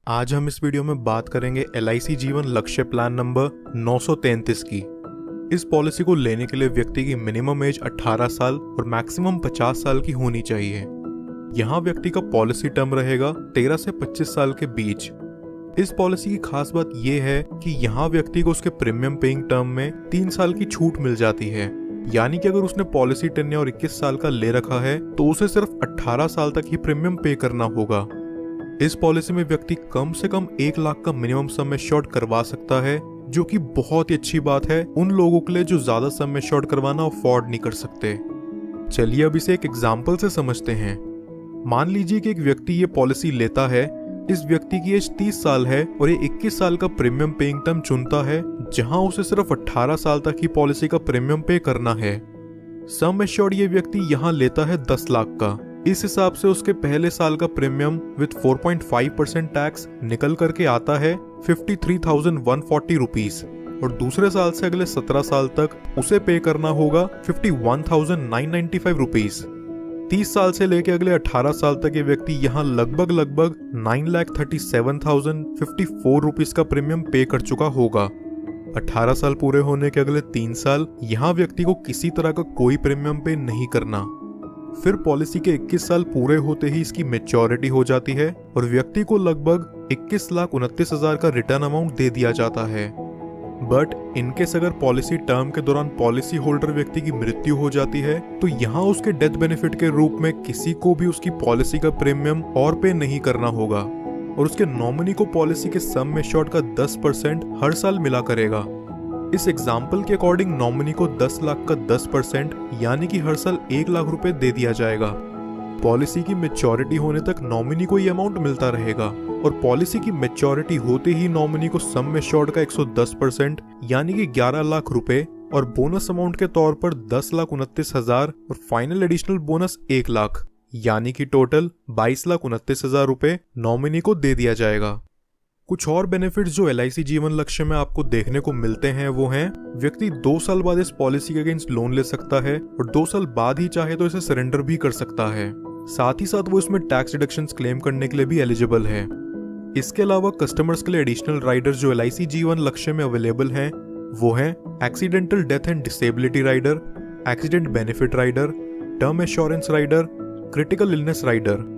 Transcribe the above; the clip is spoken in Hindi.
आज हम इस वीडियो में बात करेंगे LIC जीवन लक्ष्य प्लान नंबर 933 की। इस पॉलिसी को लेने के लिए व्यक्ति की मिनिमम एज 18 साल और मैक्सिमम 50 साल की होनी चाहिए। यहाँ व्यक्ति का पॉलिसी टर्म रहेगा 13 से 25 साल के बीच। इस पॉलिसी की खास बात यह है कि यहाँ व्यक्ति को उसके प्रीमियम पेइंग टर्म में 3 साल की छूट मिल जाती है। यानी कि अगर उसने पॉलिसी टेन्योर 21 साल का ले रखा है तो उसे सिर्फ 18 साल तक ही प्रीमियम पे करना होगा। इस पॉलिसी में व्यक्ति कम से कम 1 लाख का मिनिमम सम एश्योर्ड करवा सकता है, जो कि बहुत ही अच्छी बात है उन लोगों के लिए जो ज्यादा सम एश्योर्ड करवाना अफोर्ड नहीं कर सकते। चलिए अब इसे एक एग्जाम्पल से समझते हैं। मान लीजिए कि एक व्यक्ति ये पॉलिसी लेता है। इस व्यक्ति की एज 30 साल है और ये 21 साल का प्रीमियम पेइंग टर्म चुनता है, जहां उसे सिर्फ 18 साल तक ही पॉलिसी का प्रीमियम पे करना है। सम एश्योर्ड ये व्यक्ति यहाँ लेता है 10 लाख का। इस हिसाब से उसके पहले साल का प्रीमियम विद 4.5% टैक्स निकल करके आता है 53,140 रुपीज और दूसरे साल से अगले 17 साल तक उसे पे करना होगा 51,995 रुपीज। 30 साल से लेके अगले 18 साल तक ये व्यक्ति यहाँ लगभग 9,37,054 रुपीज का प्रीमियम पे कर चुका होगा। 18 साल पूरे होने के अगले 3 साल यहाँ व्यक्ति को किसी तरह का कोई प्रीमियम पे नहीं करना। फिर पॉलिसी के 21 साल पूरे होते ही इसकी मैच्योरिटी हो जाती है और व्यक्ति को लगभग 21,29,000 का रिटर्न अमाउंट दे दिया जाता है। बट इनकेस अगर पॉलिसी टर्म के दौरान पॉलिसी होल्डर व्यक्ति की मृत्यु हो जाती है तो यहाँ उसके डेथ बेनिफिट के रूप में किसी को भी उसकी पॉलिसी का प्रीमियम और पे नहीं करना होगा और उसके नॉमिनी को पॉलिसी के सम एश्योर्ड का 10% हर साल मिला करेगा। इस एग्जाम्पल के अकॉर्डिंग नॉमिनी को 10 लाख का 10% यानी कि हर साल 1 लाख रुपए दे दिया जाएगा। पॉलिसी की मैच्योरिटी होने तक नॉमिनी को ये अमाउंट मिलता रहेगा और पॉलिसी की मैच्योरिटी होते ही नॉमिनी को सम एश्योर्ड का 110% यानी कि 11 लाख रुपए और बोनस अमाउंट के तौर पर 10,29,000 और फाइनल एडिशनल बोनस 1 लाख यानी कि टोटल 22,29,000 रुपए नॉमिनी को दे दिया जाएगा। कुछ और बेनिफिट्स जो LIC जीवन लक्ष्य में आपको देखने को मिलते हैं वो हैं, व्यक्ति 2 साल बाद इस पॉलिसी के अगेंस्ट लोन ले सकता है और 2 साल बाद ही चाहे तो इसे सरेंडर भी कर सकता है। साथ ही साथ वो इसमें टैक्स डिडक्शंस क्लेम करने के लिए भी एलिजिबल है। इसके अलावा कस्टमर्स के लिए एडिशनल राइडर जो LIC जीवन लक्ष्य में अवेलेबल हैं वो हैं accidental death and disability rider, accident benefit rider, term assurance rider, critical illness rider.